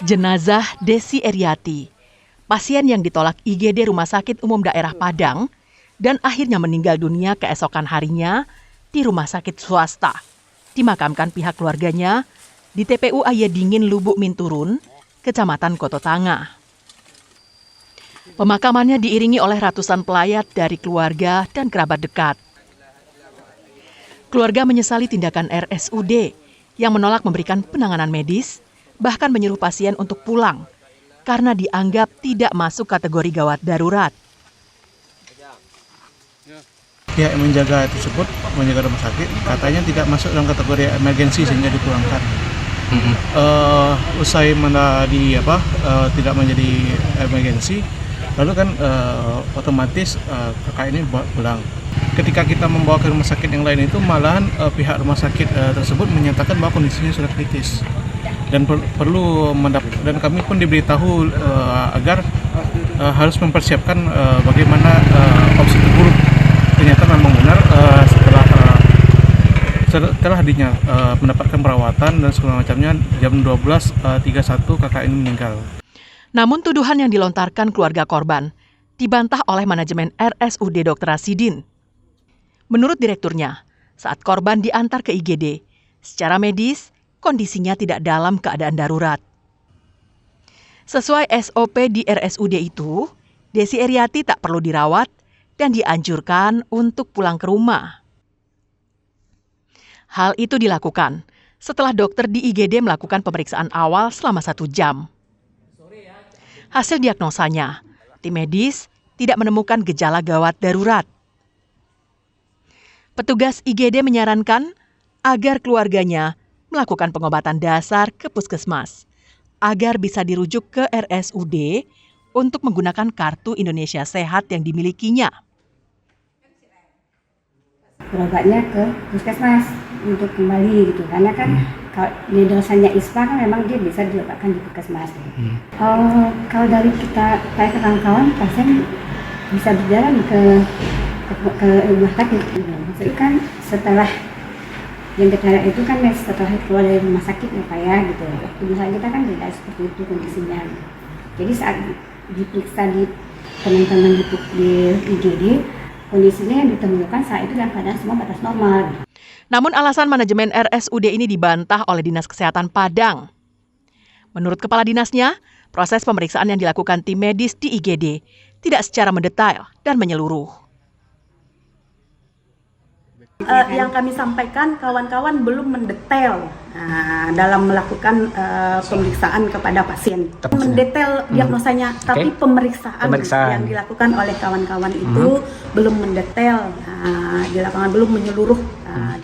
Jenazah Desi Eriati, pasien yang ditolak IGD Rumah Sakit Umum Daerah Padang dan akhirnya meninggal dunia keesokan harinya di rumah sakit swasta, dimakamkan pihak keluarganya di TPU Ayadingin Lubuk Minturun, Kecamatan Koto Tangah. Pemakamannya diiringi oleh ratusan pelayat dari keluarga dan kerabat dekat. Keluarga menyesali tindakan RSUD yang menolak memberikan penanganan medis, bahkan menyuruh pasien untuk pulang karena dianggap tidak masuk kategori gawat darurat. Pihak yang menjaga tersebut, menjaga rumah sakit, katanya tidak masuk dalam kategori emergensi sehingga dipulangkan. Usai tidak menjadi emergensi, lalu kan otomatis kakak ini pulang. Ketika kita membawa ke rumah sakit yang lain itu malahan pihak rumah sakit tersebut menyatakan bahwa kondisinya sudah kritis dan perlu dan kami pun diberitahu agar harus mempersiapkan bagaimana opsi terburuk. Ternyata memang benar setelah mendapatkan perawatan dan segala macamnya jam 12.31 kakak ini meninggal. Namun tuduhan yang dilontarkan keluarga korban dibantah oleh manajemen RSUD Dr. Rasidin. Menurut direkturnya, saat korban diantar ke IGD, secara medis kondisinya tidak dalam keadaan darurat. Sesuai SOP di RSUD itu, Desi Eriati tak perlu dirawat dan dianjurkan untuk pulang ke rumah. Hal itu dilakukan setelah dokter di IGD melakukan pemeriksaan awal selama 1 jam. Hasil diagnosanya, tim medis tidak menemukan gejala gawat darurat. Petugas IGD menyarankan agar keluarganya melakukan pengobatan dasar ke puskesmas agar bisa dirujuk ke RSUD untuk menggunakan kartu Indonesia Sehat yang dimilikinya. Berobatnya ke puskesmas untuk kembali gitu, karena kan kalau di dosanya ISPA kan memang dia bisa diobatkan di puskesmas. Kalau dari kita kayak kawan-kawan pasien bisa berjalan ke rumah sakit. Maksudnya kan setelah yang kita itu kan setelah keluar dari rumah sakit ya Pak ya gitu. Misalnya kita kan tidak seperti itu kondisinya. Jadi saat diperiksa di teman-teman di IGD, kondisinya yang ditemukan saat itu dalam keadaan semua batas normal. Namun alasan manajemen RSUD ini dibantah oleh Dinas Kesehatan Padang. Menurut kepala dinasnya, proses pemeriksaan yang dilakukan tim medis di IGD tidak secara mendetail dan menyeluruh. Yang kami sampaikan, kawan-kawan belum mendetail dalam melakukan pemeriksaan kepada pasien. Mendetail diagnosanya, tapi pemeriksaan yang dilakukan oleh kawan-kawan itu belum mendetail di lapangan, belum menyeluruh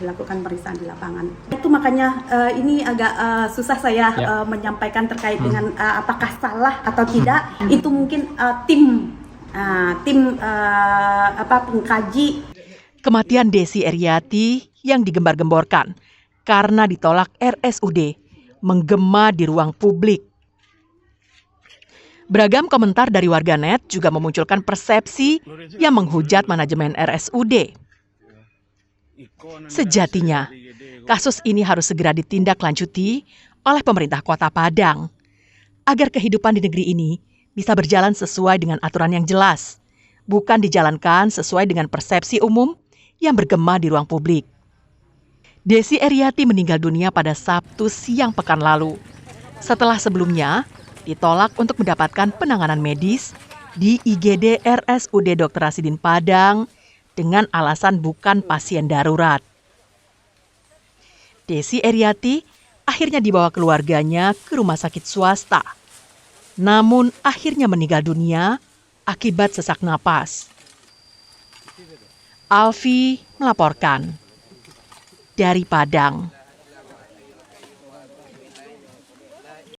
dilakukan pemeriksaan di lapangan. Itu makanya ini agak susah saya menyampaikan terkait dengan apakah salah atau tidak. Itu mungkin tim pengkaji. Kematian Desi Eriati yang digembar-gemborkan karena ditolak RSUD menggema di ruang publik. Beragam komentar dari warganet juga memunculkan persepsi yang menghujat manajemen RSUD. Sejatinya, kasus ini harus segera ditindaklanjuti oleh pemerintah Kota Padang agar kehidupan di negeri ini bisa berjalan sesuai dengan aturan yang jelas, bukan dijalankan sesuai dengan persepsi umum yang bergema di ruang publik. Desi Eriati meninggal dunia pada Sabtu siang pekan lalu, setelah sebelumnya ditolak untuk mendapatkan penanganan medis di IGD RSUD Dr. Rasidin Padang dengan alasan bukan pasien darurat. Desi Eriati akhirnya dibawa keluarganya ke rumah sakit swasta, namun akhirnya meninggal dunia akibat sesak napas. Alfi melaporkan dari Padang.